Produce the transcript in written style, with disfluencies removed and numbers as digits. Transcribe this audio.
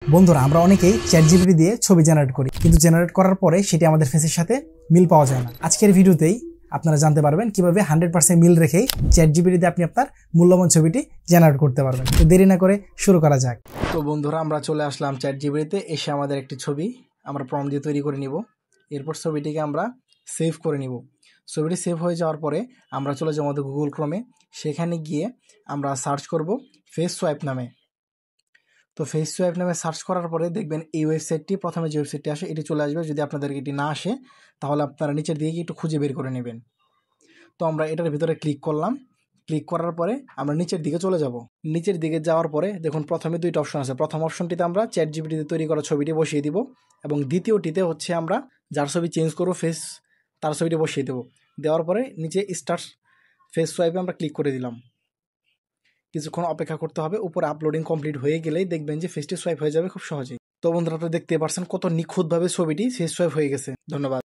বন্ধুরা, আমরা অনেকেই চ্যাটজিপিটি দিয়ে ছবি জেনারেট করি, কিন্তু জেনারেট করার পরে সেটি আমাদের ফেসের সাথে মিল পাওয়া যায় না। আজকের ভিডিওতেই আপনারা জানতে পারবেন কিভাবে 100% মিল রেখেই চ্যাটজিপিটি দিয়ে আপনি আপনার মূল্যবান ছবিটি জেনারেট করতে পারবেন। তো দেরি না করে শুরু করা যাক। তো বন্ধুরা, আমরা চলে আসলাম চ্যাটজিপিটিতে। এসে আমাদের একটি ছবি আমরা প্রম্পট দিয়ে তৈরি করে নিব। এরপর ছবিটিকে আমরা সেভ করে নিব। ছবিটি সেভ হয়ে যাওয়ার পরে আমরা চলে যাবো আমাদের গুগল ক্রোমে। সেখানে গিয়ে আমরা সার্চ করব ফেস সোয়াইপ নামে। তো ফেস সোয়াইপ নামে সার্চ করার পরে দেখবেন এই ওয়েবসাইটটি, প্রথমে যে ওয়েবসাইটটি আসে এটি চলে আসবে। যদি আপনাদের এটি না আসে তাহলে আপনারা নিচের দিকে একটু খুঁজে বের করে নেবেন। তো আমরা এটার ভিতরে ক্লিক করলাম। ক্লিক করার পরে আমরা নিচের দিকে চলে যাব। নিচের দিকে যাওয়ার পরে দেখুন প্রথমে দুইটা অপশন আছে। প্রথম অপশনটিতে আমরা চ্যাটজিপিটিতে তৈরি করা ছবিটি বসিয়ে দিব, এবং দ্বিতীয়টিতে হচ্ছে আমরা যার ছবি চেঞ্জ করবো ফেস, তার ছবিটি বসিয়ে দেবো। দেওয়ার পরে নিচে স্টার্ট ফেস সোয়াইপে আমরা ক্লিক করে দিলাম। কিছুক্ষণ অপেক্ষা করতে হবে। উপরে আপলোডিং কমপ্লিট হয়ে গেলেই দেখবেন যে ফেসটি সোয়াইপ হয়ে যাবে খুব সহজেই। তো বন্ধুরা, আপনারা দেখতে পাচ্ছেন কত নিখুঁতভাবে ছবিটি ফেস সোয়াইপ হয়ে গেছে। ধন্যবাদ।